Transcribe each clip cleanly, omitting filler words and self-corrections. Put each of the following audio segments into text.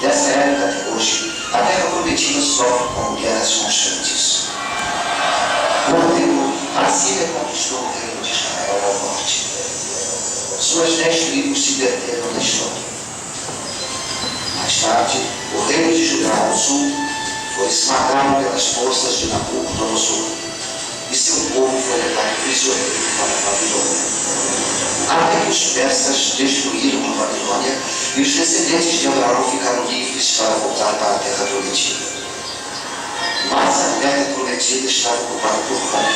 Dessa época até hoje, a terra prometida sofre com guerras constantes. Com o tempo, a Síria conquistou o reino de Israel ao norte. Suas 10 tribos se perderam na história. Mais tarde, o reino de Judá ao sul foi esmagado pelas forças de Nabucodonosor e seu povo foi levado prisioneiro para a Babilônia. Até que os persas destruíram a Babilônia e os descendentes de Abraão ficaram livres para voltar para a terra prometida. Mas a terra prometida estava ocupada por Roma.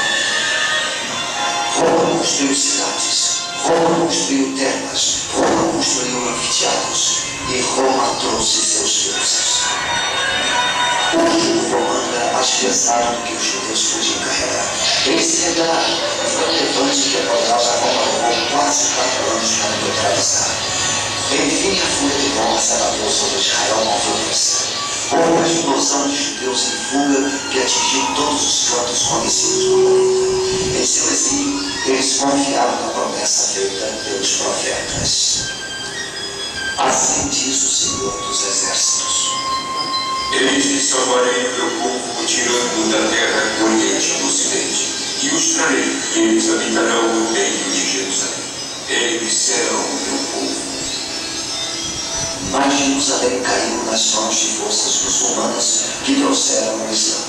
Roma construiu cidades, Roma construiu terras, Roma construiu anfiteatros e Roma trouxe seus deuses. O jugo romano era mais pesado do que os judeus podiam carregar. Eles se rebelaram e foi um levante que apoiava Roma levou quase 4 anos para neutralizar. Enfim, a fúria de Roma se abateu sobre Israel uma vez. Houve uma explosão de judeus em fuga que atingiu todos os cantos conhecidos do planeta. Em seu exílio, eles confiaram na promessa feita pelos profetas. Assim diz o Senhor dos Exércitos. Eis que salvarei o meu povo, tirando da terra do oriente e do ocidente, e os trarei, e eles habitarão no meio de Jerusalém. Eles serão o meu povo. Mas Jerusalém caiu nas mãos de forças muçulmanas que trouxeram o Islã.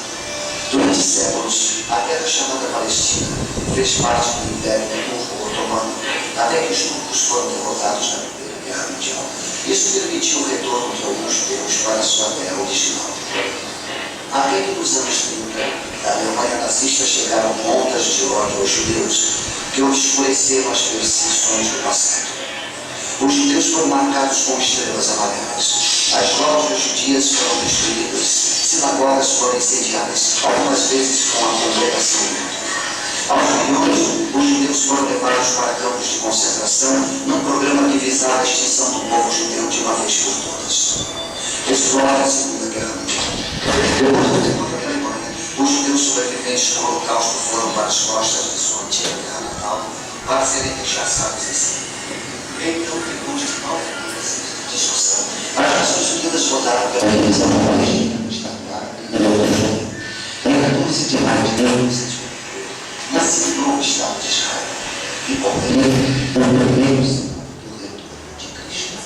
Durante séculos, a terra chamada Palestina fez parte do Império Turco Otomano, até que os turcos foram derrotados na Primeira Guerra Mundial. Isso permitiu o retorno de alguns judeus para sua terra original. Até que nos anos 30, da Alemanha nazista chegaram ondas de ódio aos judeus, que obscureceram as perseguições do passado. Os judeus foram marcados com estrelas amarelas. As lojas judias foram destruídas. Sinagogas foram incendiadas, algumas vezes com a congregação. Aos milhões, os judeus foram levados para campos de concentração num programa que visava a extinção do povo judeu de uma vez por todas. Explora a Segunda Guerra Mundial. Depois do derrota da Alemanha, os judeus sobreviventes do Holocausto foram para as costas de sua antiga terra natal para serem rechaçados em si. Então, depois de 9 meses de discussão, as Nações Unidas votaram pela divisão da Palestina no Estado Árabe e no outro jogo. Em 14 de maio de 1948, nasceu o novo Estado de Israel, e por ele, o primeiro símbolo do retorno de Cristo.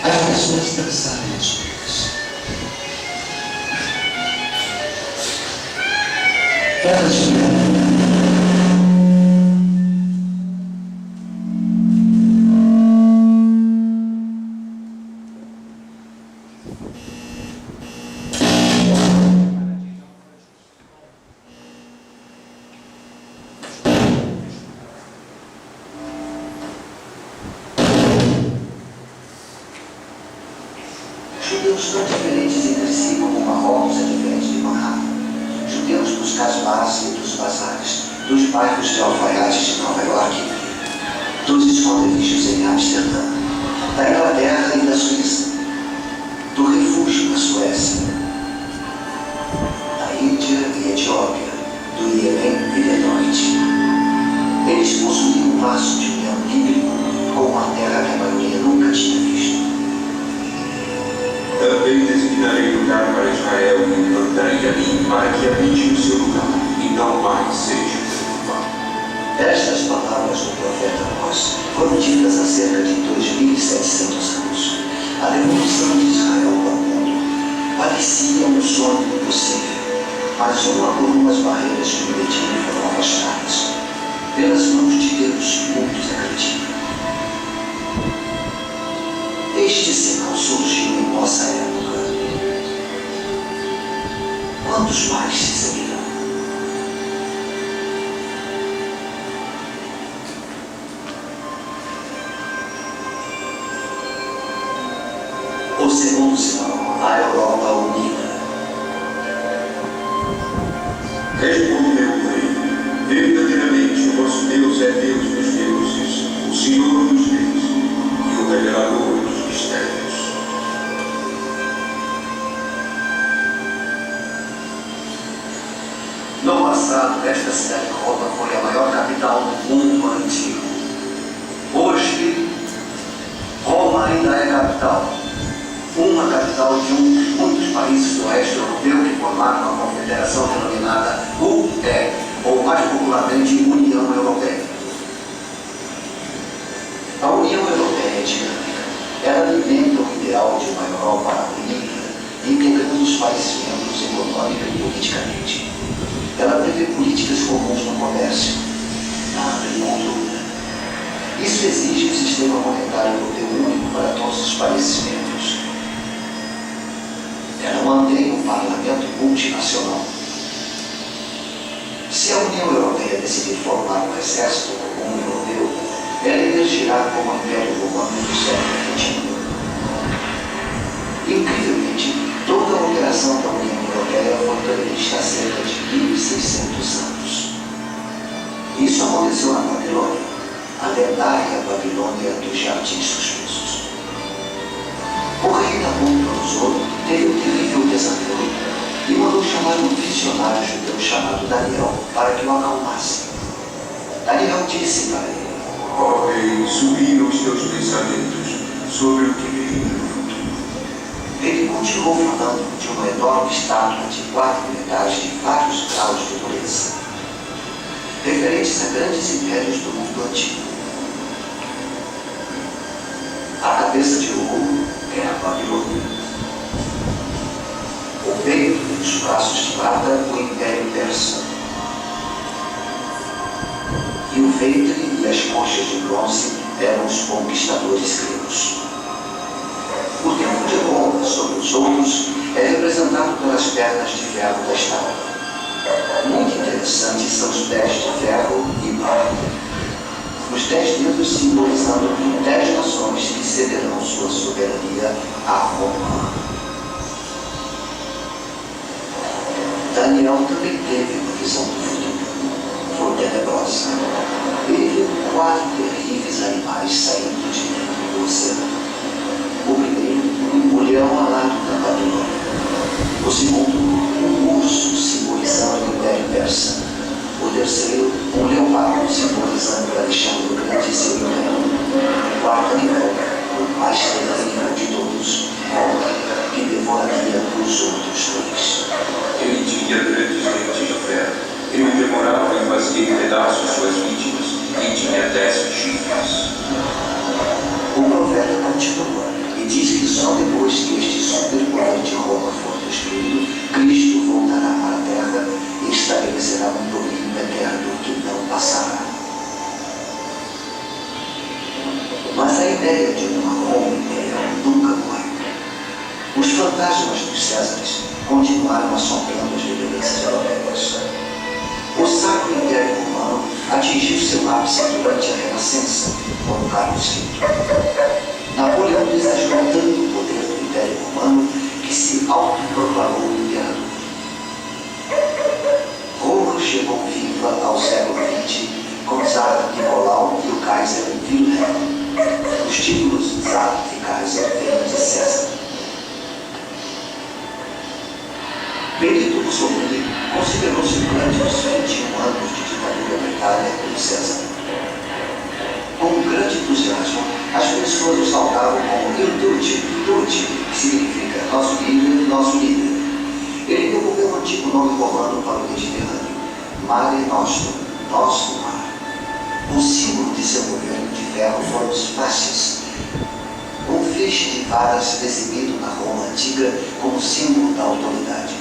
As pessoas não sabem as coisas. Elas viram. Judeus tão diferentes entre si como Marrocos é diferente de Manhattan. Judeus dos casbás e dos bazares, dos bairros de alfaiates de Nova York, dos esconderijos em Amsterdã, da Inglaterra e da Suíça, do refúgio na Suécia, da Índia e Etiópia, do Iêmen e Levante. Eles possuíam um laço de união bíblico com uma terra que a maioria nunca tinha visto. Também designarei lugar para Israel e o plantarei ali, para que habite no seu lugar, e não mais seja derrubado. Estas palavras do profeta Amós foram ditas há cerca de 2.700 anos. A devolução de Israel ao mundo parecia um sonho impossível, mas uma por uma as barreiras que o detiram foram afastadas. Pelas mãos de Deus, muitos acreditam. Este sinal surgiu em nossa época. Quantos mais se seguirão? O segundo sinal, a Europa unida. Respondeu o rei: verdadeiramente o vosso Deus é Deus dos deuses, o Senhor dos reis e o revelador dos mistérios. No passado, esta cidade de Roma foi a maior capital do mundo antigo. Hoje, Roma ainda é capital capital de muitos países do oeste europeu que formaram uma confederação denominada UE, ou mais popularmente União Europeia. A União Europeia é dinâmica. Ela alimenta o ideal de uma Europa unida, integrando os países membros econômica e politicamente. Ela prevê políticas comuns no comércio, na agricultura. Isso exige um sistema monetário europeu único para todos os países membros. Ela mantém um parlamento multinacional. Se a União Europeia decidir formar um exército comum europeu, ela emergirá como o Império Romano do século XXI. Incrivelmente, toda a operação da União Europeia foi prevista há cerca de 1.600 anos. Isso aconteceu na Babilônia, a lendária Babilônia dos Jardins Suspensos. O rei Nabucodonosor teve um terrível pesadelo e mandou chamar um visionário judeu chamado Daniel para que o acalmasse. Daniel disse para ele: Ó rei, subiram os teus pensamentos sobre o que viria no futuro. Ele continuou falando de uma enorme estátua de 4 metades de vários graus de dureza, referentes a grandes impérios do mundo antigo. A cabeça de ouro é a Babilônia. O peito e os braços de prata, o Império Persa. E o ventre e as conchas de bronze eram os conquistadores gregos. O tempo de Roma sobre os outros é representado pelas pernas de ferro da estátua. Muito interessantes são os pés de ferro e barro. Os 10 dedos simbolizando 10 nações que cederão sua soberania a Roma. Daniel também teve uma visão do futuro. Foi tenebrosa. Ele viu 4 terríveis animais saindo de dentro do oceano. O primeiro, o leão alado da Babilônia. O segundo, um urso simbolizando o Império Persa. O terceiro, um leopardo simbolizando Alexandre o Grande e seu império. O quarto animal, o mais terrível de todos, Roma, que devoraria os outros 2. Ele tinha grandes dentes de ferro. Ele demorava em fazer em pedaços suas vítimas e tinha 10 chifres. O profeta continua e diz que só depois que este superpoder de Roma for destruído, Cristo voltará para a terra e estabelecerá um domínio eterno que não passará. Mas a ideia de uma Roma imperial nunca morreu. Os fantasmas dos Césares continuaram assombrando as lideranças europeias. O Sacro Império Romano atingiu seu ápice durante a Renascença, com Carlos V. Napoleão exagerou tanto o poder do Império Romano que se autoproclamou imperador. Roma chegou viva ao século XX com o Tsar Nicolau e o Kaiser Wilhelm. Os títulos Tsar e Kaiser vêm de César. Benito Mussolini considerou-se durante os 21 anos de ditadura da Itália pelo César. Com grande entusiasmo, as pessoas o saudavam como Il Duce, que significa nosso líder, nosso líder. Ele devolveu o antigo nome romano para o Mediterrâneo, Mare Nostrum, nosso mar. O símbolo de seu governo de ferro foram os fasces, um feixe de varas exibido na Roma antiga como símbolo da autoridade.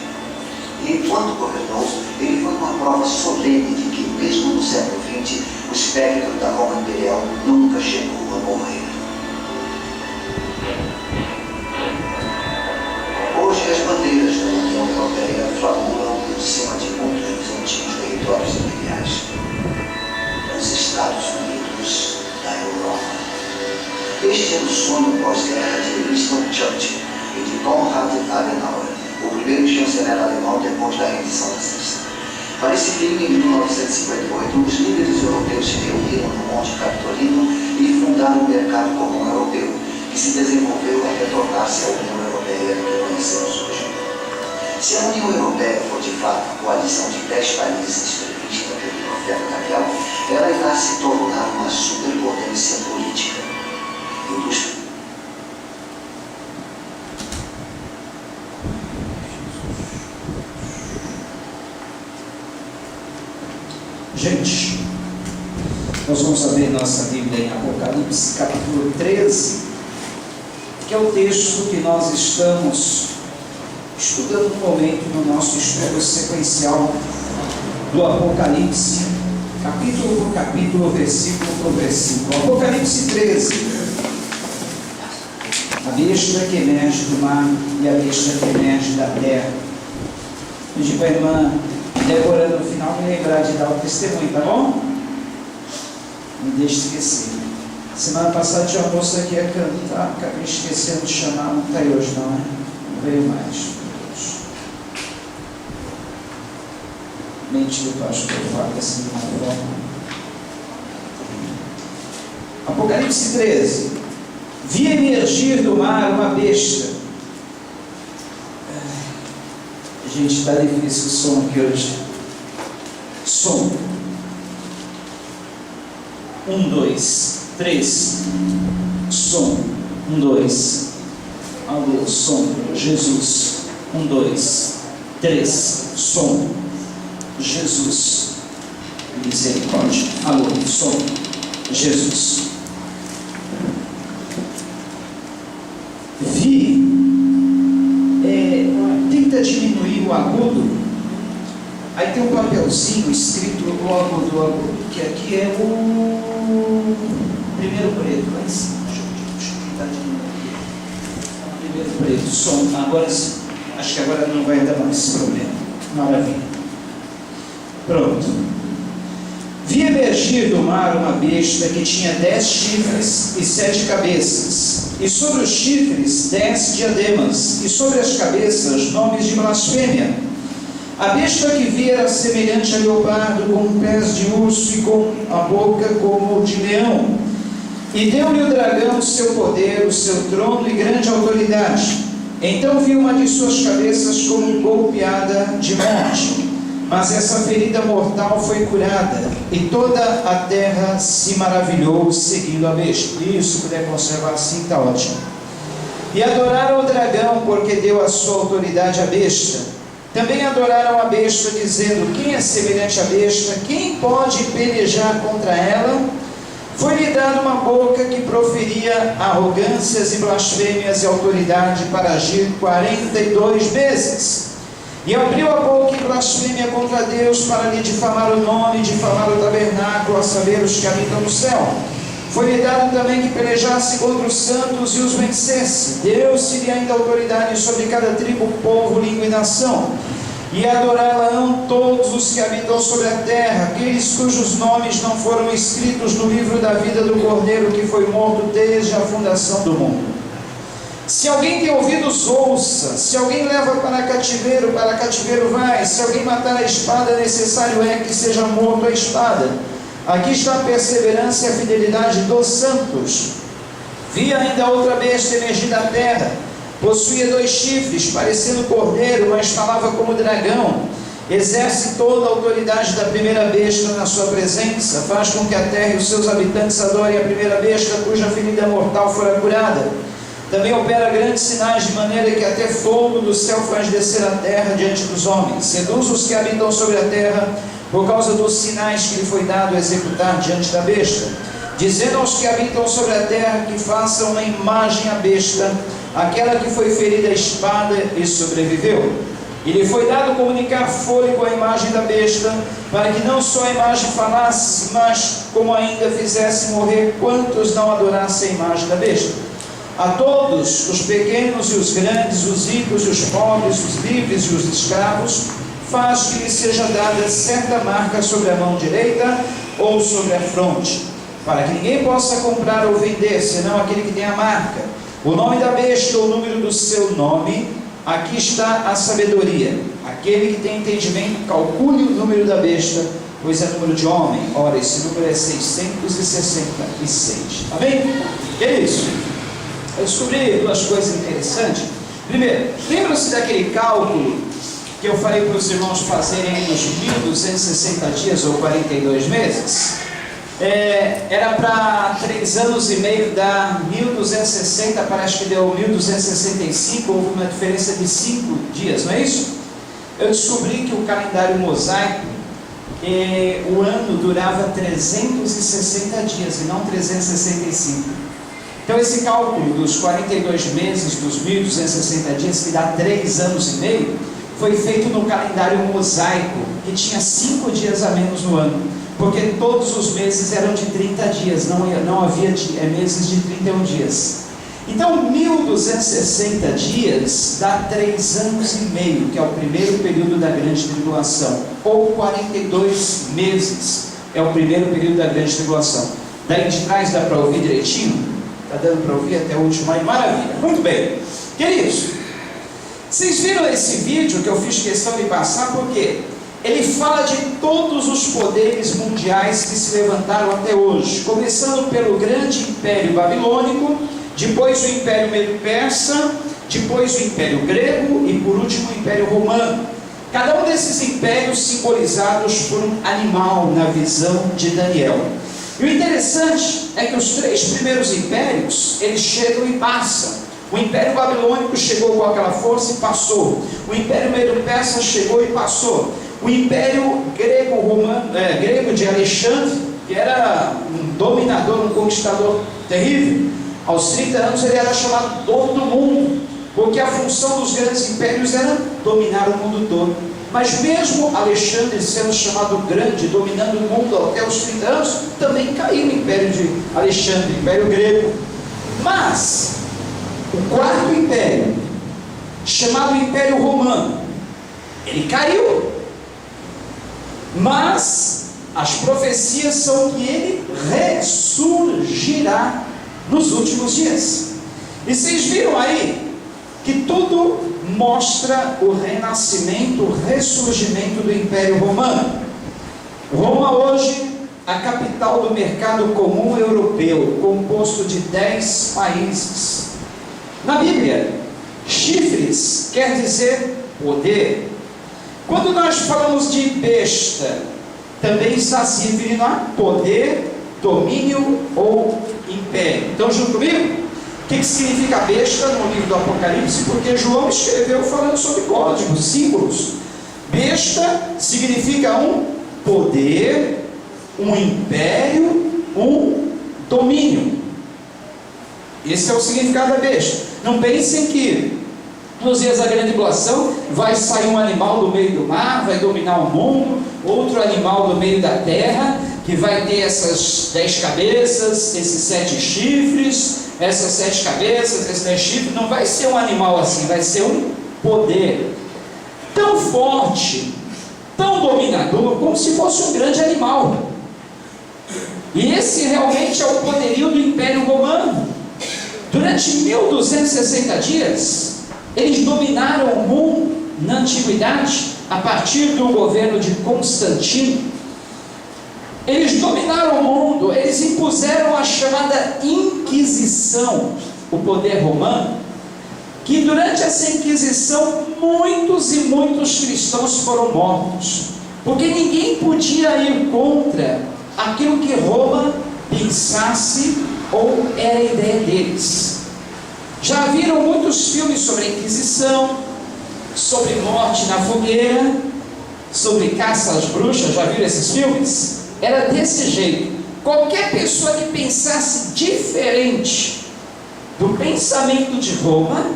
E enquanto governou, ele foi uma prova solene de que, mesmo no século XX, o espectro da Roma Imperial nunca chegou a morrer. Hoje, as bandeiras da União Europeia flamulam por cima de muitos dos antigos territórios imperiais. Os Estados Unidos da Europa. Este é o sonho pós-guerra de Winston Churchill e de Konrad Adenauer, o primeiro chanceler alemão depois da rendição nazista. Para esse fim, em 1958, os líderes europeus se reuniram no Monte Capitolino e fundaram o Mercado Comum Europeu, que se desenvolveu até tornar-se a União Europeia que conhecemos hoje. Se a União Europeia for de fato a coalizão de 10 países prevista pelo profeta Daniel, ela irá se tornar uma superpotência política, industrial Gente, nós vamos abrir nossa Bíblia em Apocalipse capítulo 13, que é o texto que nós estamos estudando no momento no nosso estudo sequencial do Apocalipse, capítulo por capítulo, versículo por versículo. Apocalipse 13. A besta que emerge do mar e a besta que emerge da terra. Pedi para a irmã Débora no final me lembrar de dar o testemunho, tá bom? Me deixe esquecer. Semana passada tinha uma moça que ia cantar, acabei esquecendo de chamar, não está aí hoje não, né? Não veio mais. Mente do pastor, fala assim de uma forma. Apocalipse 13. Vi emergir do mar uma besta. Gente, está difícil o som aqui hoje. Som. 1, 2, 3. Som. 1, 2. Alô, som. Jesus. 1, 2, 3. Som. Jesus. Misericórdia. Alô, som. Jesus. Vi. Tenta diminuir o agudo. Aí tem um papelzinho escrito o agudo, que aqui é o primeiro preto, lá em cima. Deixa eu tentar diminuir aqui. Primeiro preto, som. Agora sim. Acho que agora não vai dar mais esse problema. Maravilha. Pronto. Vi emergir do mar uma besta que tinha 10 chifres e 7 cabeças, e sobre os chifres 10 diademas, e sobre as cabeças nomes de blasfêmia. A besta que vi era semelhante a leopardo, com pés de urso e com a boca como de leão. E deu-lhe o dragão o seu poder, o seu trono e grande autoridade. Então vi uma de suas cabeças como golpeada de morte. Mas essa ferida mortal foi curada, e toda a terra se maravilhou seguindo a besta. Isso, se puder conservar assim, está ótimo. E adoraram o dragão, porque deu a sua autoridade à besta. Também adoraram a besta, dizendo: quem é semelhante à besta? Quem pode pelejar contra ela? Foi-lhe dada uma boca que proferia arrogâncias e blasfêmias e autoridade para agir 42 meses. E abriu a boca em blasfêmia contra Deus para lhe difamar o nome, difamar o tabernáculo, a saber, os que habitam no céu. Foi-lhe dado também que pelejasse contra os santos e os vencesse. Deu-se-lhe ainda autoridade sobre cada tribo, povo, língua e nação. E adorá-la-ão todos os que habitam sobre a terra, aqueles cujos nomes não foram escritos no livro da vida do Cordeiro que foi morto desde a fundação do mundo. Se alguém tem ouvidos, ouça. Se alguém leva para cativeiro vai. Se alguém matar a espada, necessário é que seja morto a espada. Aqui está a perseverança e a fidelidade dos santos. Vi ainda outra besta emergir da terra. Possuía 2 chifres, parecendo cordeiro, mas falava como dragão. Exerce toda a autoridade da primeira besta na sua presença. Faz com que a terra e os seus habitantes adorem a primeira besta, cuja ferida mortal fora curada. Também opera grandes sinais, de maneira que até fogo do céu faz descer a terra diante dos homens. Seduz os que habitam sobre a terra, por causa dos sinais que lhe foi dado executar diante da besta. Dizendo aos que habitam sobre a terra que façam uma imagem à besta, aquela que foi ferida à espada e sobreviveu. E lhe foi dado comunicar fôlego à imagem da besta, para que não só a imagem falasse, mas como ainda fizesse morrer quantos não adorassem a imagem da besta. A todos, os pequenos e os grandes, os ricos e os pobres, os livres e os escravos, faz que lhe seja dada certa marca sobre a mão direita ou sobre a fronte, para que ninguém possa comprar ou vender, senão aquele que tem a marca, o nome da besta ou o número do seu nome. Aqui está a sabedoria. Aquele que tem entendimento, calcule o número da besta, pois é número de homem. Ora, esse número é 666. Amém? Que é isso? Eu descobri 2 coisas interessantes. Primeiro, lembram-se daquele cálculo que eu falei para os irmãos fazerem nos 1260 dias ou 42 meses? Era para 3 anos e meio dar 1260, parece que deu 1265, houve uma diferença de 5 dias, não é isso? Eu descobri que o calendário mosaico o ano durava 360 dias e não 365. Então esse cálculo dos 42 meses, dos 1.260 dias, que dá 3 anos e meio, foi feito no calendário mosaico, que tinha 5 dias a menos no ano, porque todos os meses eram de 30 dias, não havia meses de 31 dias. Então 1.260 dias dá 3 anos e meio, que é o primeiro período da grande tribulação, ou 42 meses é o primeiro período da grande tribulação. Daí de trás dá para ouvir direitinho? Está dando para ouvir até o último aí? Maravilha, muito bem. Queridos, vocês viram esse vídeo que eu fiz questão de passar, porque ele fala de todos os poderes mundiais que se levantaram até hoje, começando pelo grande império babilônico, depois o império medo-persa, depois o império grego e por último o império romano. Cada um desses impérios simbolizados por um animal na visão de Daniel. E o interessante é que os 3 primeiros impérios, eles chegam e passam. O império babilônico chegou com aquela força e passou. O império medo-persa chegou e passou. O império grego de Alexandre, que era um dominador, um conquistador terrível, aos 30 anos ele era chamado dono do mundo, porque a função dos grandes impérios era dominar o mundo todo. Mas mesmo Alexandre sendo chamado grande, dominando o mundo até os 30 anos, também caiu o império de Alexandre, o império grego. Mas o 4º império, chamado Império Romano, ele caiu. Mas as profecias são que ele ressurgirá nos últimos dias. E vocês viram aí que tudo mostra o renascimento, o ressurgimento do Império Romano. Roma hoje, a capital do mercado comum europeu, composto de 10 países. Na Bíblia, chifres quer dizer poder. Quando nós falamos de besta, também está se referindo a poder, domínio ou império. Então, junto comigo? O que significa besta no livro do Apocalipse? Porque João escreveu falando sobre códigos, símbolos. Besta significa um poder, um império, um domínio. Esse é o significado da besta. Não pensem que nos dias da grande tribulação vai sair um animal do meio do mar, vai dominar o mundo, outro animal do meio da terra, que vai ter essas 10 cabeças, esses 7 chifres, essas 7 cabeças, esses 10 chifres. Não vai ser um animal assim, vai ser um poder tão forte, tão dominador, como se fosse um grande animal. E esse realmente é o poderio do Império Romano. Durante 1260 dias, eles dominaram o mundo na antiguidade, a partir do governo de Constantino. Eles dominaram o mundo, eles impuseram a chamada Inquisição, o poder romano, que durante essa Inquisição muitos e muitos cristãos foram mortos, porque ninguém podia ir contra aquilo que Roma pensasse ou era a ideia deles. Já viram muitos filmes sobre a Inquisição, sobre morte na fogueira, sobre caça às bruxas? Já viram esses filmes? Era desse jeito. Qualquer pessoa que pensasse diferente do pensamento de Roma,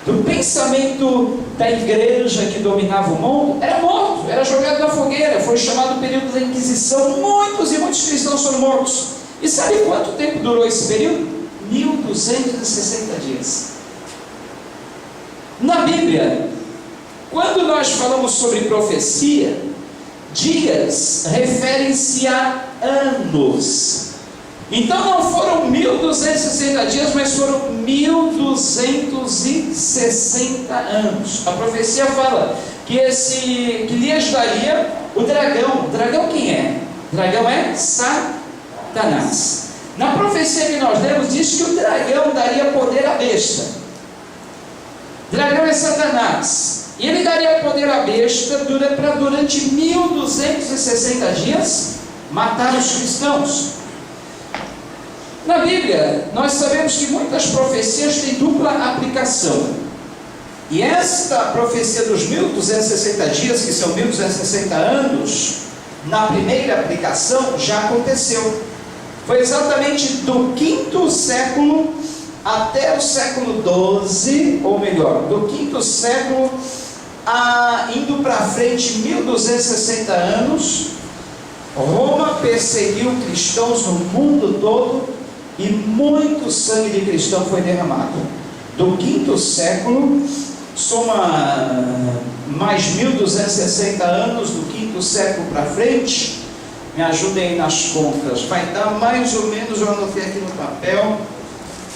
do pensamento da igreja que dominava o mundo, era morto, era jogado na fogueira. Foi chamado o período da Inquisição. Muitos e muitos cristãos foram mortos. E sabe quanto tempo durou esse período? 1260 dias. Na Bíblia, quando nós falamos sobre profecia, dias referem-se a anos. Então não foram 1260 dias, mas foram 1260 anos. A profecia fala que lhes daria o dragão. O dragão quem é? O dragão é Satanás. Na profecia que nós lemos, diz que o dragão daria poder à besta. O dragão é Satanás. E ele daria poder à besta para durante 1260 dias matar os cristãos. Na Bíblia, nós sabemos que muitas profecias têm dupla aplicação. E esta profecia dos 1260 dias, que são 1260 anos, na primeira aplicação já aconteceu. Foi exatamente do 5º século até o século XII, ou melhor, do 5º século indo para frente 1260 anos, Roma perseguiu cristãos no mundo todo e muito sangue de cristão foi derramado. Do 5º século, soma mais 1260 anos, do 5º século para frente, me ajudem aí nas contas, vai dar mais ou menos, eu anotei aqui no papel,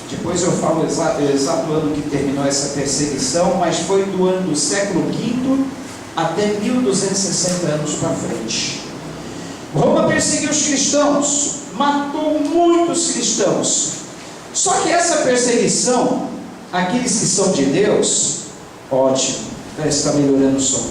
depois eu falo o exato ano que terminou essa perseguição, mas foi do século V até 1260 anos para frente. Roma perseguiu os cristãos, matou muitos cristãos. Só que essa perseguição, aqueles que são de Deus, ótimo, está melhorando o som.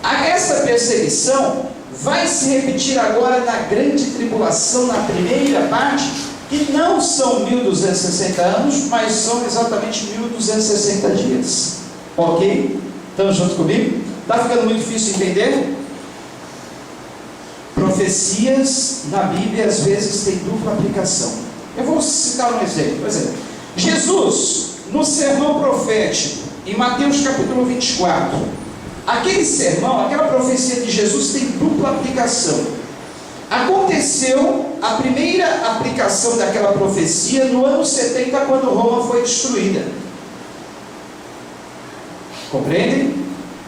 Essa perseguição vai se repetir agora na grande tribulação, na primeira parte, que não são 1260 anos, mas são exatamente 1260 dias. Ok? Estão junto comigo? Está ficando muito difícil entender? Profecias na Bíblia às vezes têm dupla aplicação. Eu vou citar um exemplo. Por exemplo, Jesus, no sermão profético, em Mateus capítulo 24, aquele sermão, aquela profecia de Jesus tem dupla aplicação. Aconteceu a primeira aplicação daquela profecia no ano 70, quando Roma foi destruída. Compreendem?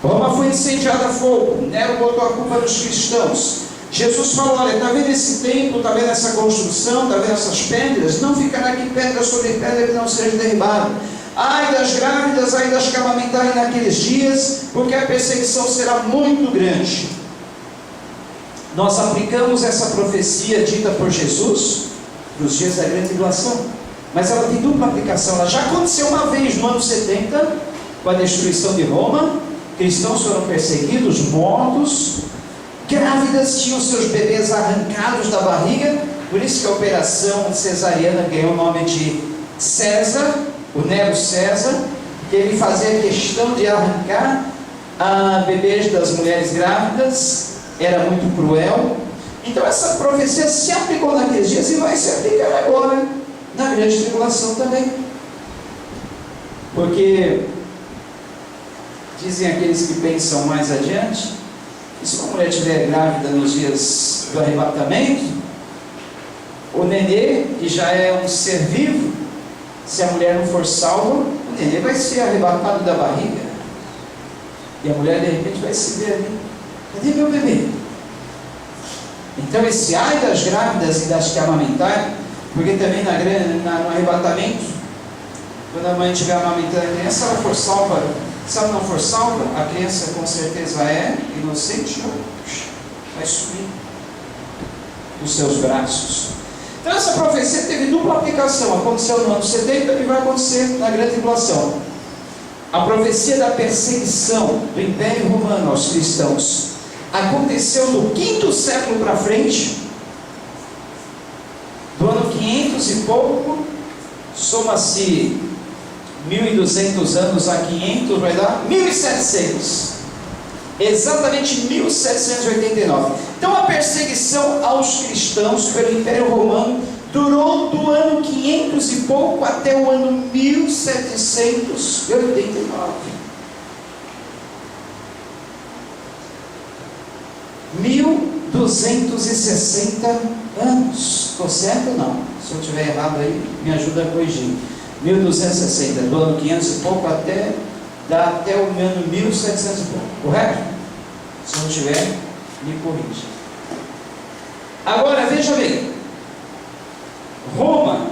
Roma foi incendiada a fogo, Nero botou a culpa nos cristãos. Jesus falou: olha, está vendo esse templo, está vendo essa construção, está vendo essas pedras? Não ficará aqui pedra sobre pedra que não seja derribada. Ai das grávidas, ai das que amamentarem naqueles dias, porque a perseguição será muito grande. Nós aplicamos essa profecia dita por Jesus nos dias da grande tribulação, mas ela tem dupla aplicação. Ela já aconteceu uma vez no ano 70, com a destruição de Roma. Cristãos foram perseguidos, mortos, grávidas tinham seus bebês arrancados da barriga. Por isso que a operação cesariana ganhou o nome de César, o Nero César, que ele fazia questão de arrancar bebês das mulheres grávidas. Era muito cruel. Então essa profecia se aplicou naqueles dias e vai se aplicar agora na grande tribulação também. Porque dizem aqueles que pensam mais adiante, que se uma mulher estiver grávida nos dias do arrebatamento, o nenê, que já é um ser vivo, se a mulher não for salva, o nenê vai ser arrebatado da barriga. E a mulher de repente vai se ver ali: cadê meu bebê? Então esse ai das grávidas e das que amamentarem, porque também no arrebatamento, quando a mãe estiver amamentando a criança, se ela for salva, se ela não for salva, a criança com certeza é inocente, vai subir dos seus braços. Então essa profecia teve dupla aplicação. Aconteceu no ano 70 e vai acontecer na grande tribulação. A profecia da perseguição do Império Romano aos cristãos aconteceu no 5º século para frente, do ano 500 e pouco, soma-se 1200 anos a 500, vai dar 1700, exatamente 1789. Então a perseguição aos cristãos pelo Império Romano durou do ano 500 e pouco até o ano 1789. 1260 anos. Estou certo ou não? Se eu estiver errado aí, me ajuda a corrigir. 1260, do ano 500 e pouco até o ano 1700 e pouco. Correto? Se eu não estiver, me corrija. Agora, veja bem. Roma,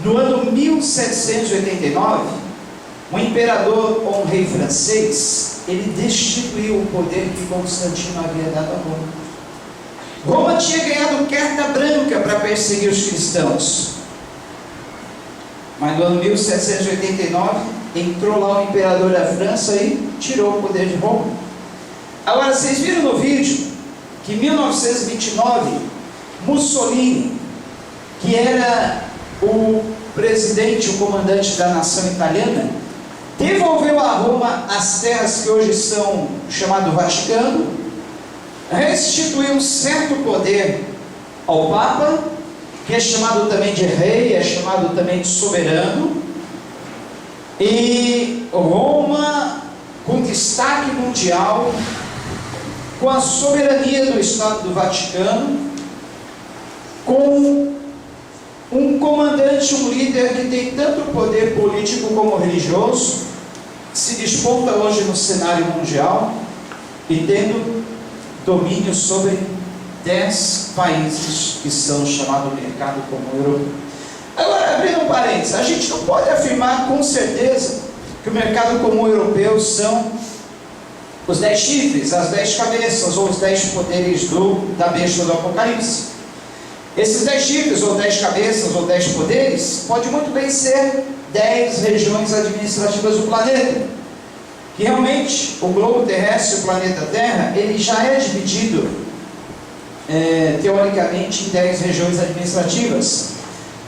no ano 1789, o imperador ou um rei francês, ele destituiu o poder que Constantino havia dado a Roma. Roma tinha ganhado carta branca para perseguir os cristãos, mas no ano 1789 entrou lá o imperador da França e tirou o poder de Roma. Agora, vocês viram no vídeo que em 1929 Mussolini, que era o presidente, o comandante da nação italiana, devolveu a Roma as terras que hoje são chamado Vaticano, restituiu um certo poder ao Papa, que é chamado também de rei, é chamado também de soberano, e Roma, com destaque mundial, com a soberania do Estado do Vaticano, com um comandante, um líder que tem tanto poder político como religioso, se desponta hoje no cenário mundial e tendo domínio sobre 10 países que são chamados mercado comum europeu. Agora, abrindo um parênteses, a gente não pode afirmar com certeza que o mercado comum europeu são os 10 chifres, as 10 cabeças ou os 10 poderes da besta do Apocalipse. Esses 10 chifres, ou 10 cabeças, ou 10 poderes, pode muito bem ser 10 regiões administrativas do planeta. Que realmente o globo terrestre, o planeta Terra, ele já é dividido, teoricamente, em 10 regiões administrativas.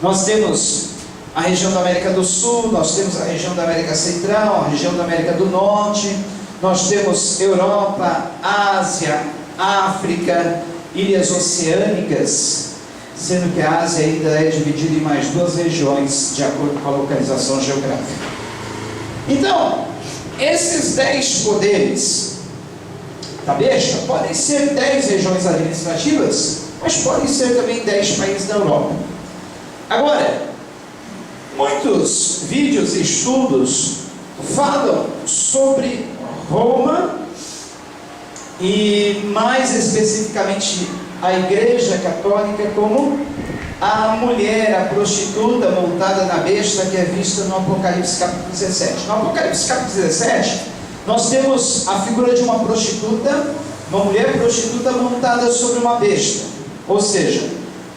Nós temos a região da América do Sul, nós temos a região da América Central, a região da América do Norte, nós temos Europa, Ásia, África, ilhas oceânicas, sendo que a Ásia ainda é dividida em mais 2 regiões, de acordo com a localização geográfica. Então, esses 10 poderes da besta podem ser 10 regiões administrativas, mas podem ser também 10 países da Europa. Agora, muitos vídeos e estudos falam sobre Roma e mais especificamente a Igreja Católica como a mulher, a prostituta montada na besta que é vista no Apocalipse capítulo 17. No Apocalipse capítulo 17, nós temos a figura de uma prostituta, uma mulher prostituta montada sobre uma besta, ou seja,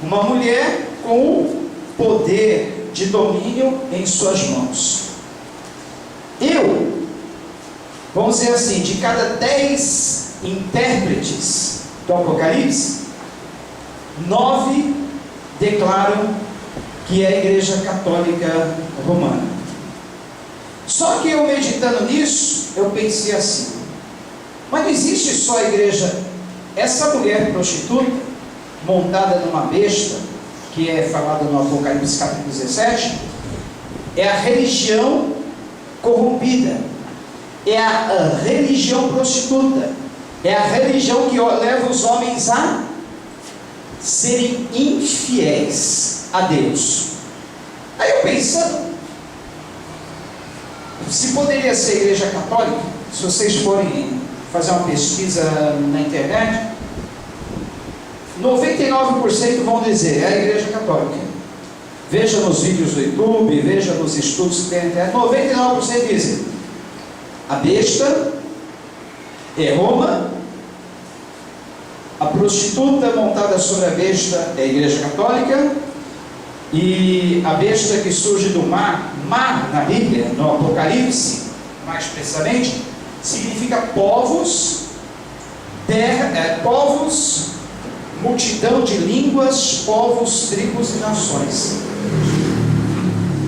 uma mulher com o poder de domínio em suas mãos. Vamos dizer assim, de cada 10 intérpretes do Apocalipse, 9 declaram que é a Igreja Católica Romana. Só que eu meditando nisso, eu pensei assim, mas não existe só a igreja, essa mulher prostituta, montada numa besta, que é falada no Apocalipse capítulo 17, é a religião corrompida, é a religião prostituta, é a religião que leva os homens a serem infiéis a Deus. Aí eu pensando, se poderia ser a Igreja Católica, se vocês forem fazer uma pesquisa na internet, 99% vão dizer, é a Igreja Católica. Veja nos vídeos do YouTube, veja nos estudos que tem na internet, 99% dizem, a besta é Roma, a prostituta montada sobre a besta é a Igreja Católica, e a besta que surge do mar na Bíblia, no Apocalipse, mais precisamente, significa povos, povos, multidão de línguas, povos, tribos e nações.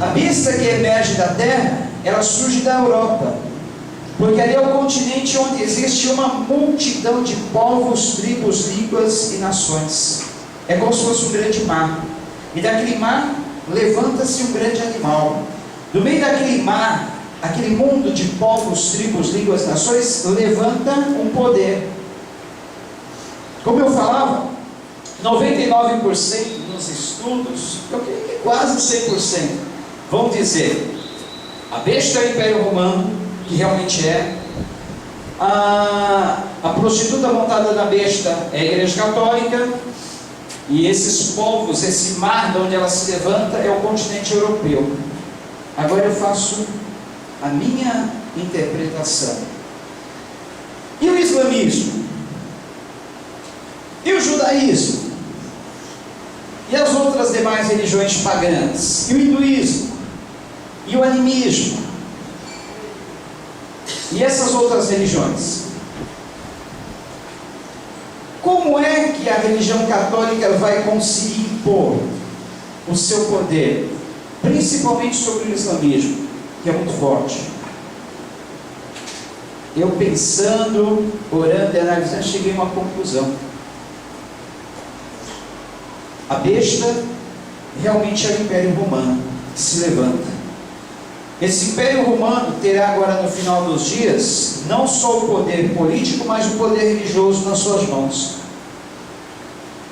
A besta que emerge da terra, ela surge da Europa, porque ali é o continente onde existe uma multidão de povos, tribos, línguas e nações. É como se fosse um grande mar. E daquele mar levanta-se um grande animal. Do meio daquele mar, aquele mundo de povos, tribos, línguas, nações, levanta um poder. Como eu falava, 99% nos estudos, eu creio que quase 100%, vão dizer, a besta é o Império Romano, que realmente é, a prostituta montada na besta é a Igreja Católica, e esses povos, esse mar de onde ela se levanta é o continente europeu. Agora eu faço a minha interpretação. E o islamismo? E o judaísmo? E as outras demais religiões pagãs? E o hinduísmo? E o animismo? E essas outras religiões? Como é que a religião católica vai conseguir impor o seu poder, principalmente sobre o islamismo, que é muito forte? eu pensando, orando e analisando, cheguei a uma conclusão. A besta realmente é o Império Romano que se levanta. Esse Império Romano terá agora no final dos dias não só o poder político, mas o poder religioso nas suas mãos.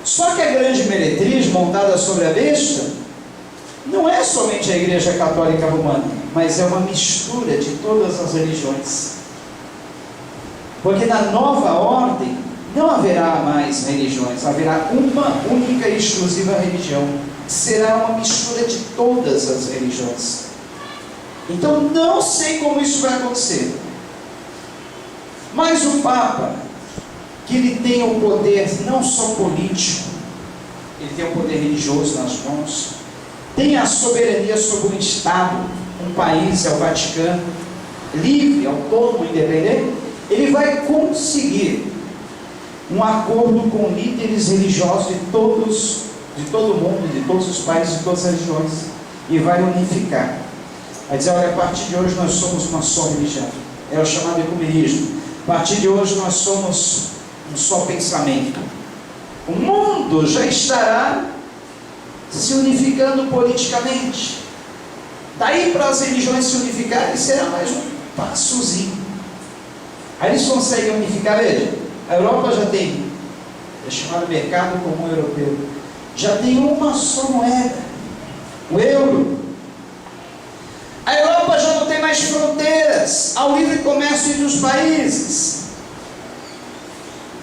Só que a grande meretriz montada sobre a besta não é somente a Igreja Católica Romana, mas é uma mistura de todas as religiões. Porque na nova ordem não haverá mais religiões, haverá uma única e exclusiva religião. Será uma mistura de todas as religiões. Então não sei como isso vai acontecer. Mas o Papa, que ele tem o poder não só político, ele tem o poder religioso nas mãos, tem a soberania sobre um Estado, um país, é o Vaticano, livre, autônomo, independente, ele vai conseguir um acordo com líderes religiosos de todo o mundo, de todos os países, de todas as religiões, e vai unificar. Vai dizer, olha, a partir de hoje nós somos uma só religião. É o chamado ecumenismo. A partir de hoje nós somos um só pensamento. O mundo já estará se unificando politicamente. Daí para as religiões se unificarem, será mais um passozinho. Aí eles conseguem unificar, veja, a Europa já tem, é chamado mercado comum europeu, já tem uma só moeda, o euro. A Europa já não tem mais fronteiras, há o livre comércio entre os países.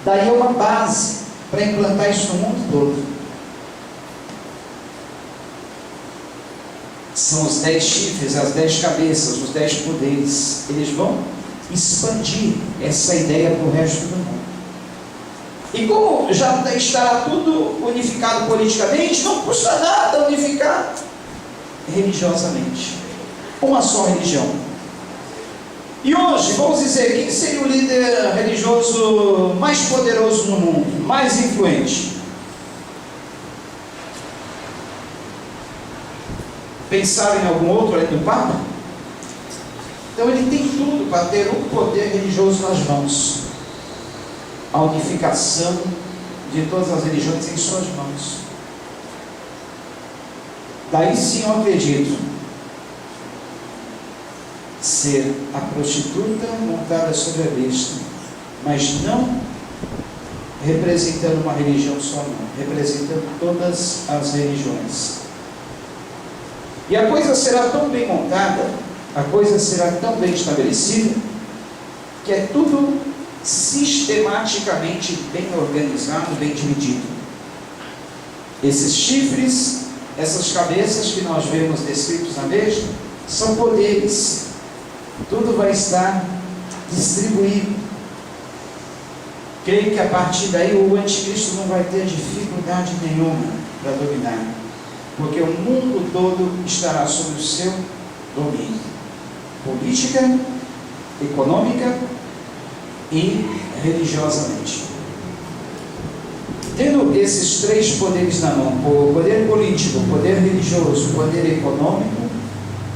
Daí é uma base para implantar isso no mundo todo. São os 10 chifres, as 10 cabeças, os 10 poderes. Eles vão expandir essa ideia para o resto do mundo. E como já está tudo unificado politicamente, não custa nada unificar religiosamente. Uma só religião. E hoje, vamos dizer, quem seria o líder religioso mais poderoso no mundo, mais influente? Pensaram em algum outro além do Papa? Então ele tem tudo para ter um poder religioso nas mãos. A unificação de todas as religiões em suas mãos. Daí sim eu acredito ser a prostituta montada sobre a besta, mas não representando uma religião só, não, representando todas as religiões. E a coisa será tão bem montada, a coisa será tão bem estabelecida, que é tudo sistematicamente bem organizado, bem dividido. Esses chifres, essas cabeças que nós vemos descritos na besta, são poderes. Tudo vai estar distribuído. Creio que a partir daí o anticristo não vai ter dificuldade nenhuma para dominar, porque o mundo todo estará sob o seu domínio, política, econômica e religiosamente. Tendo esses 3 poderes na mão, o poder político, o poder religioso, o poder econômico,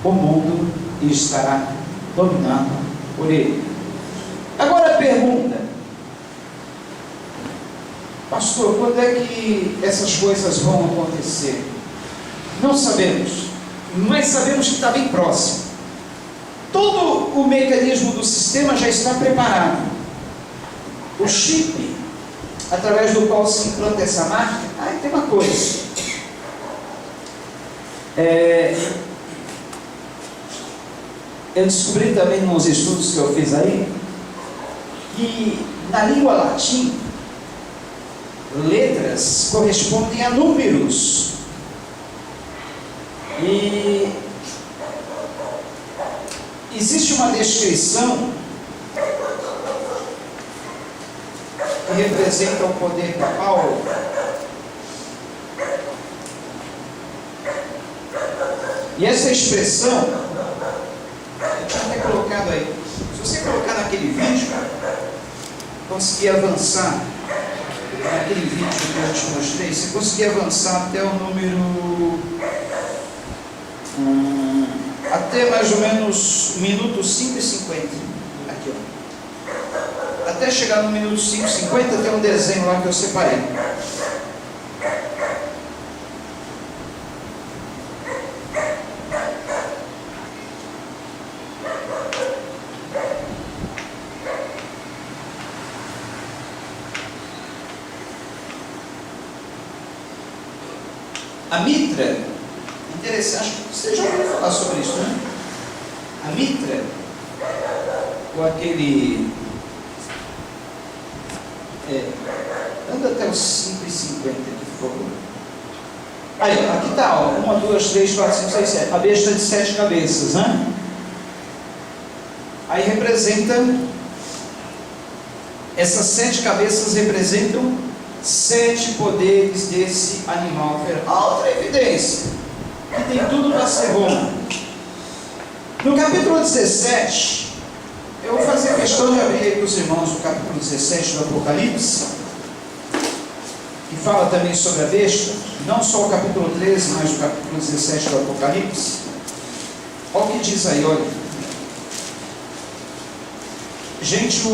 o mundo estará dominado por ele. Agora a pergunta: pastor, quando é que essas coisas vão acontecer? Não sabemos, mas sabemos que está bem próximo. Todo o mecanismo do sistema já está preparado. O chip, através do qual se implanta essa máquina, tem uma coisa. Eu descobri também nos estudos que eu fiz aí, que na língua latim, letras correspondem a números. E existe uma descrição que representa o poder papal. E essa expressão, eu tinha até colocado aí. Se você colocar naquele vídeo, conseguir avançar naquele vídeo que eu te mostrei, você conseguir avançar até o número até mais ou menos minuto 5:50 aqui, ó. até chegar no minuto 5:50, tem um desenho lá que eu separei. A mitra, interessante, acho que você já ouviu falar sobre isso, né? A mitra, com aquele... anda até os 5:50 aqui, por favor. Aí, aqui está, ó, 1, 2, 3, 4, 5, 6, 7. A besta de 7 cabeças, né? Aí representa... Essas 7 cabeças representam 7 poderes desse animal. Outra evidência, que tem tudo para ser bom. No capítulo 17, eu vou fazer questão de abrir aí para os irmãos o capítulo 17 do Apocalipse, que fala também sobre a besta, não só o capítulo 13, mas o capítulo 17 do Apocalipse. Olha o que diz aí, olha. Gente,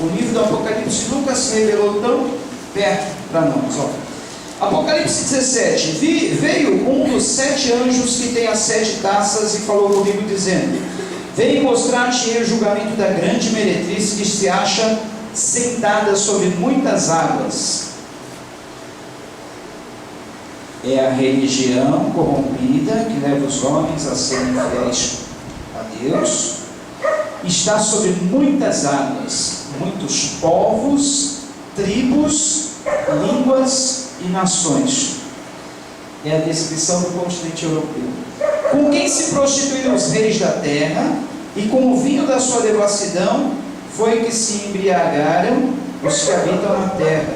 o livro do Apocalipse nunca se revelou tão perto para nós. Ó. Apocalipse 17. Veio um dos 7 anjos que tem as 7 taças e falou comigo dizendo: venho mostrar-te o julgamento da grande meretriz que se acha sentada sobre muitas águas. É a religião corrompida que leva os homens a serem fiéis a Deus. Está sobre muitas águas, muitos povos, tribos, línguas e nações. É a descrição do continente europeu. Com quem se prostituíram os reis da terra, e com o vinho da sua devassidão foi que se embriagaram os que habitam na terra.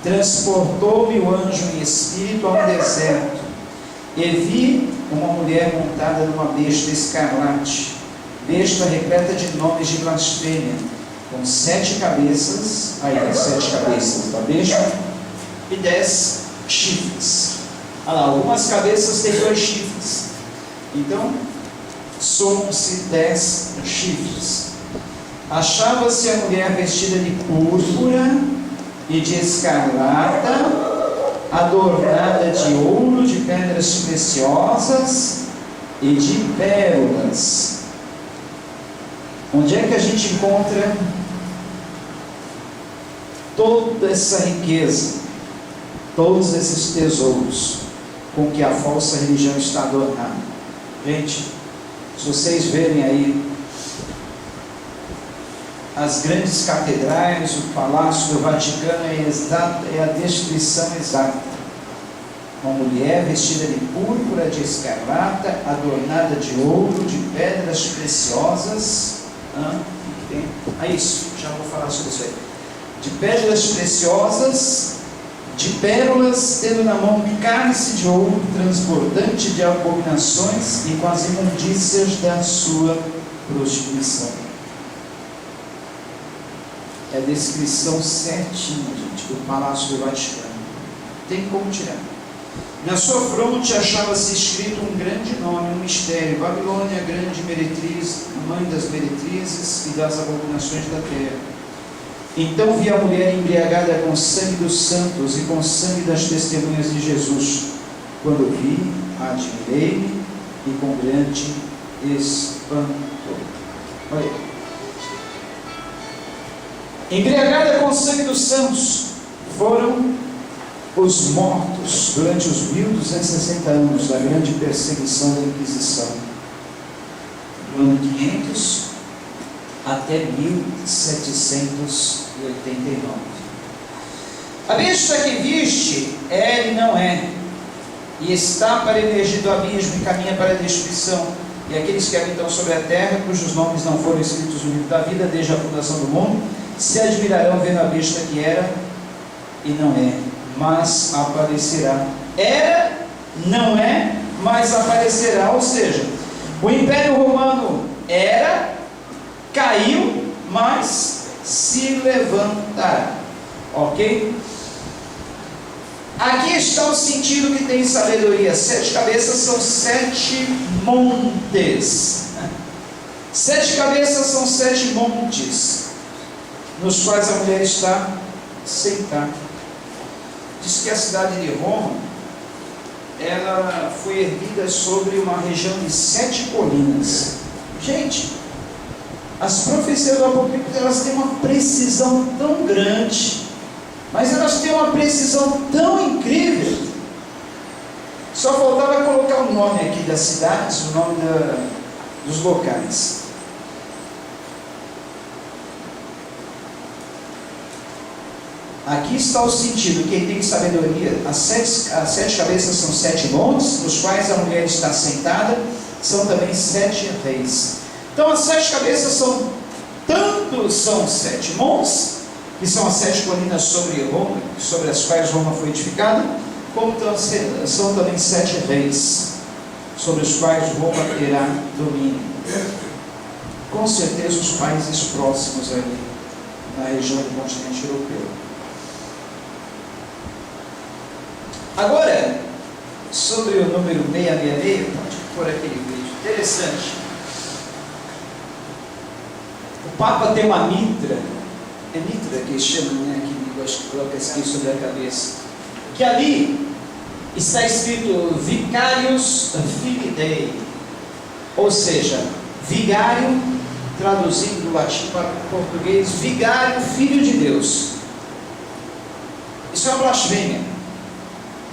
Transportou-me o anjo em espírito a um deserto, e vi uma mulher montada numa besta escarlate, besta repleta de nomes de blasfêmia, com 7 cabeças, aí as 7 cabeças da besta, e 10 chifres. Olha lá, algumas cabeças têm 2 chifres, então somam-se 10 chifres. Achava-se a mulher vestida de púrpura e de escarlata, adornada de ouro, de pedras preciosas e de pérolas. Onde é que a gente encontra toda essa riqueza, todos esses tesouros com que a falsa religião está adornada? Gente, se vocês verem aí as grandes catedrais, o Palácio do Vaticano, é a descrição exata. Uma mulher vestida de púrpura, de escarlata, adornada de ouro, de pedras preciosas. É isso, já vou falar sobre isso aí. De pedras preciosas, de pérolas, tendo na mão um cálice de ouro transbordante de abominações e com as imundícias da sua prostituição. É a descrição certinha, gente, do Palácio do Vaticano. Tem como tirar. Na sua fronte achava-se escrito um grande nome, um mistério: Babilônia, grande meretriz, mãe das meretrizes e das abominações da terra. Então vi a mulher embriagada com o sangue dos santos e com o sangue das testemunhas de Jesus. Quando vi, admirei-me e com grande espanto. Olha. Embriagada com o sangue dos santos foram os mortos durante os 1260 anos da grande perseguição da Inquisição, do ano 500 até 1789. A besta que viste é e não é, e está para emergir do abismo e caminha para a destruição, e aqueles que habitam sobre a terra, cujos nomes não foram escritos no livro da vida desde a fundação do mundo, se admirarão vendo a besta que era e não é, mas aparecerá. Era, não é, mas aparecerá. Ou seja, o Império Romano era, caiu, mas se levantará. Ok? Aqui está o sentido que tem sabedoria. 7 cabeças são 7 montes. 7 cabeças são 7 montes, nos quais a mulher está sentada. Diz que a cidade de Roma, ela foi erguida sobre uma região de 7 colinas. Gente, as profecias do Apocalipse, elas têm uma precisão tão grande, mas elas têm uma precisão tão incrível. Só faltava colocar o nome aqui das cidades, o nome dos locais. Aqui está o sentido. Quem tem sabedoria, as 7 cabeças são 7 montes, nos quais a mulher está sentada, são também 7 reis. Então as 7 cabeças são 7 montes, que são as 7 colinas sobre Roma, sobre as quais Roma foi edificada, como são também 7 reis, sobre os quais Roma terá domínio. Com certeza os países próximos ali, na região do continente europeu. Agora, sobre o número 666, pode pôr aquele vídeo, interessante. O Papa tem uma mitra, é mitra que chama, né, que acho que coloca aqui sobre a cabeça, que ali está escrito Vicarius Filii Dei, ou seja, vigário, traduzindo do latim para o português, vigário, filho de Deus. Isso é uma blasfêmia.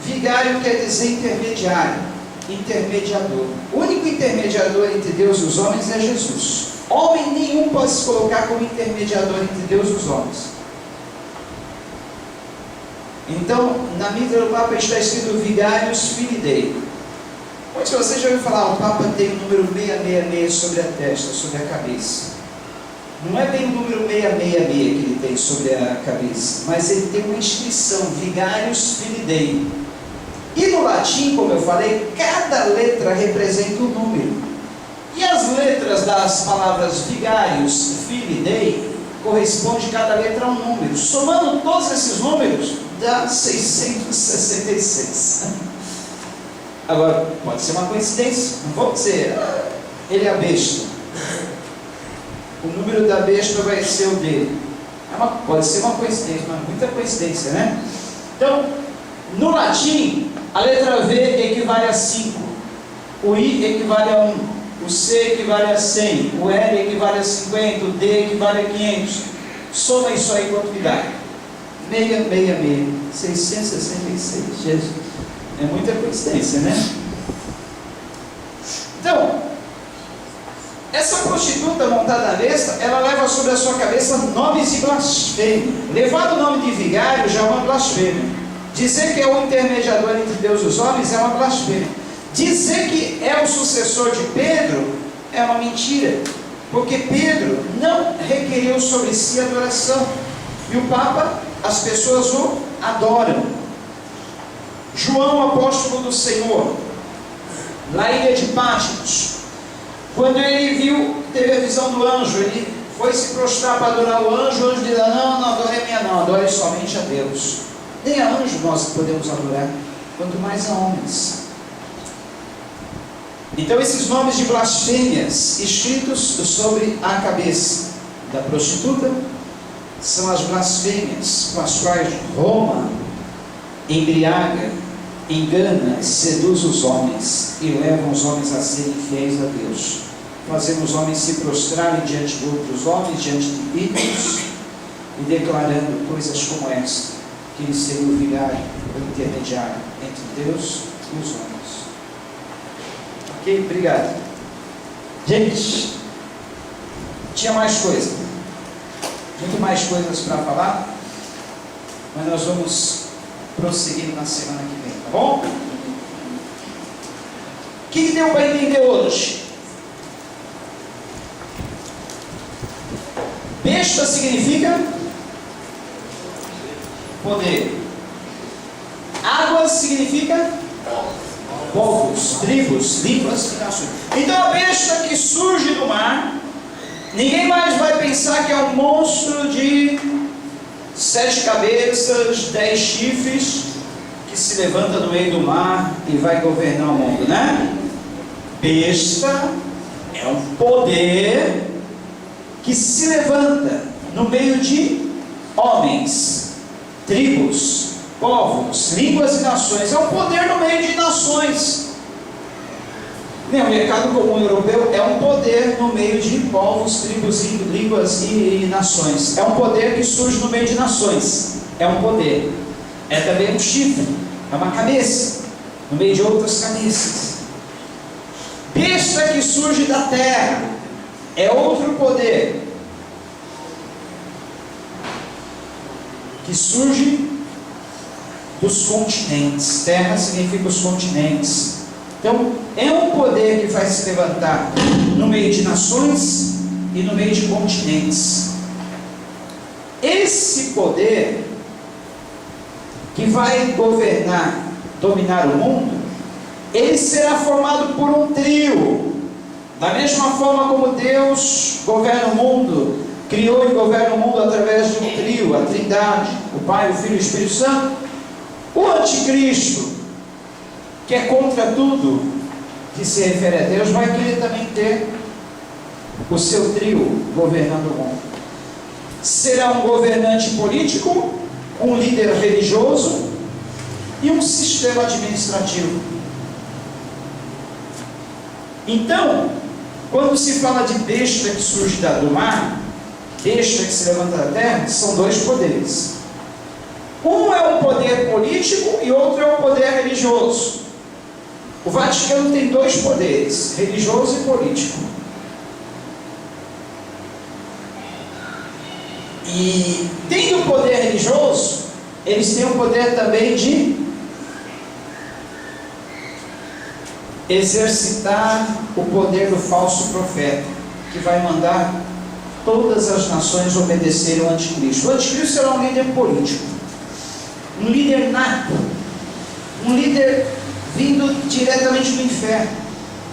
Vigário quer dizer intermediário, intermediador. O único intermediador entre Deus e os homens é Jesus. Homem nenhum pode se colocar como intermediador entre Deus e os homens. Então, na mitra do Papa está escrito Vicarius Filii Dei. Muitos de vocês já ouviram falar, o Papa tem o número 666 sobre a testa, sobre a cabeça. Não é bem o número 666 que ele tem sobre a cabeça, mas ele tem uma inscrição, Vicarius Filii Dei. E no latim, como eu falei, cada letra representa um número. E as letras das palavras Vicarius Filii Dei corresponde cada letra a um número. Somando todos esses números, dá 666. Agora, pode ser uma coincidência. Não vou dizer, ele é a besta. O número da besta vai ser o dele. Pode ser uma coincidência, mas muita coincidência, né? Então, no latim, a letra V equivale a 5, o I equivale a 1, o C equivale a 100, o L equivale a 50, o D equivale a 500. Soma isso aí quanto que dá? 666, 666. Jesus. É muita coincidência, né? Então, essa prostituta montada na besta, ela leva sobre a sua cabeça nomes de blasfêmia. Levar o nome de vigário já é uma blasfêmia. Dizer que é o intermediador entre Deus e os homens é uma blasfêmia. Dizer que é o sucessor de Pedro é uma mentira, porque Pedro não requeriu sobre si adoração, e o Papa, as pessoas o adoram. João, apóstolo do Senhor, na ilha de Patmos, quando ele teve a visão do anjo, ele foi se prostrar para adorar o anjo disse, não adore a minha não, adore somente a Deus. Nem a anjo nós podemos adorar, quanto mais a homens. Então esses nomes de blasfêmias escritos sobre a cabeça da prostituta são as blasfêmias com as quais Roma embriaga, engana, seduz os homens e leva os homens a serem fiéis a Deus, fazendo os homens se prostrarem diante de outros homens, diante de ídolos, e declarando coisas como esta, que ele seria o vigário, o intermediário entre Deus e os homens. Ok? Obrigado. Gente, tinha mais coisa, muito mais coisas para falar, mas nós vamos prosseguir na semana que vem, tá bom? O que deu para entender hoje? Besta significa poder. Água significa povos, tribos, línguas e nações. Então a besta que surge do mar, ninguém mais vai pensar que é um monstro de 7 cabeças, 10 chifres, que se levanta no meio do mar e vai governar o mundo, né? Besta é um poder que se levanta no meio de homens, tribos, povos, línguas e nações. É um poder no meio de nações. O mercado comum europeu é um poder no meio de povos, tribos, línguas e nações. É um poder que surge no meio de nações. É um poder. É também um chifre, é uma cabeça, no meio de outras cabeças. Besta que surge da terra, é outro poder, que surge dos continentes. Terra significa os continentes. Então, é um poder que vai se levantar no meio de nações e no meio de continentes. Esse poder que vai governar, dominar o mundo, ele será formado por um trio. Da mesma forma como Deus governa o mundo, criou e governa o mundo através de um trio, a Trindade, o Pai, o Filho e o Espírito Santo. O anticristo, que é contra tudo que se refere a Deus, vai querer também ter o seu trio governando o mundo. Será um governante político, um líder religioso e um sistema administrativo. Então, quando se fala de besta que surge do mar, besta que se levanta da terra, são dois poderes. Um é um poder político e outro é um poder religioso. O Vaticano tem dois poderes, religioso e político. E tendo o poder religioso, eles têm o poder também de exercitar o poder do falso profeta, que vai mandar todas as nações obedecerem ao anticristo. O anticristo será um líder político, um líder nato, um líder vindo diretamente do inferno.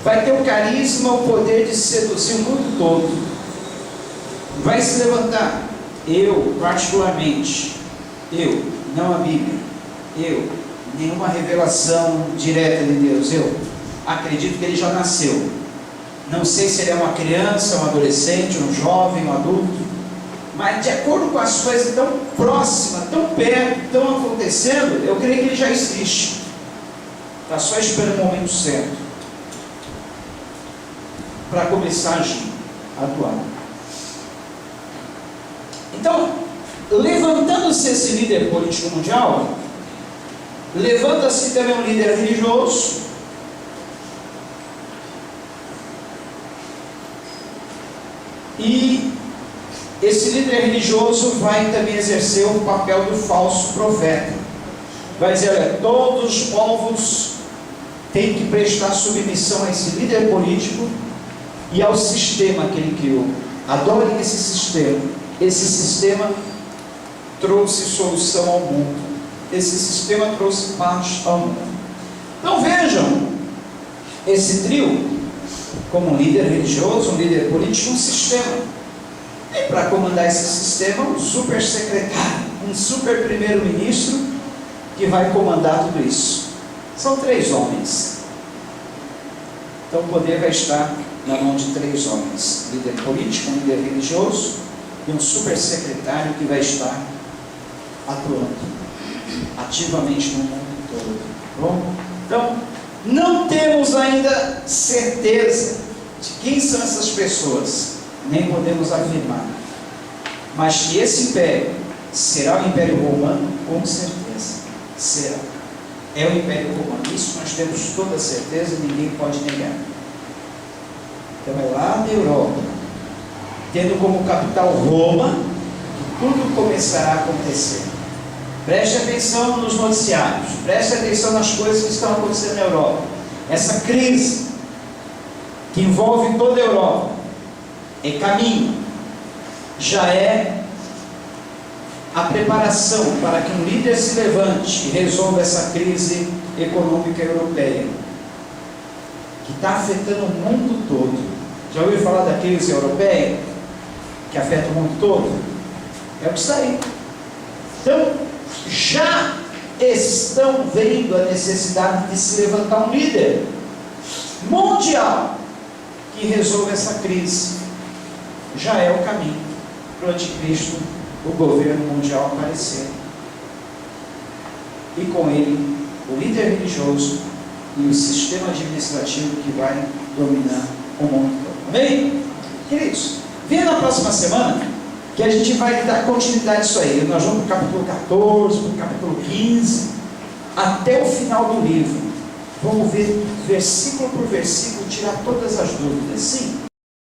Vai ter o carisma, o poder de seduzir o mundo todo. Vai se levantar. Eu, particularmente, não a Bíblia, nenhuma revelação direta de Deus, eu acredito que ele já nasceu. Não sei se ele é uma criança, um adolescente, um jovem, um adulto, mas de acordo com as coisas tão próximas, tão perto, estão acontecendo, eu creio que ele já existe. Está só esperando o momento certo para começar a agir, a atuar. Então, levantando-se esse líder político mundial, levanta-se também um líder religioso, e esse líder religioso vai também exercer o papel do falso profeta. Vai dizer, olha, todos os povos têm que prestar submissão a esse líder político e ao sistema que ele criou. Adorem esse sistema. Esse sistema trouxe solução ao mundo. Esse sistema trouxe paz ao mundo. Então vejam, esse trio, como um líder religioso, um líder político, um sistema. E para comandar esse sistema, um super secretário, um super primeiro-ministro, que vai comandar tudo isso. São 3 homens. Então o poder vai estar na mão de 3 homens. Um líder político, um líder religioso, e um super secretário que vai estar atuando ativamente no mundo todo. Bom? Então, não temos ainda certeza de quem são essas pessoas, nem podemos afirmar, mas que esse império será o Império Romano, com certeza será. É o Império Romano, isso nós temos toda certeza, ninguém pode negar. Então é lá na Europa, tendo como capital Roma, que tudo começará a acontecer. Preste atenção nos noticiários, preste atenção nas coisas que estão acontecendo na Europa. Essa crise que envolve toda a Europa é caminho, já é a preparação para que um líder se levante e resolva essa crise econômica europeia, que está afetando o mundo todo. Já ouviu falar da crise europeia, que afeta o mundo todo? É o que está aí. Então, já estão vendo a necessidade de se levantar um líder mundial, que e resolva essa crise. Já é o caminho para o anticristo, o governo mundial aparecer. E com ele, o líder religioso e o sistema administrativo que vai dominar o mundo todo. Amém? Queridos, venha na próxima semana que a gente vai dar continuidade a isso aí. Nós vamos para o capítulo 14, para o capítulo 15, até o final do livro. Vamos ver versículo por versículo, tirar todas as dúvidas. Sim,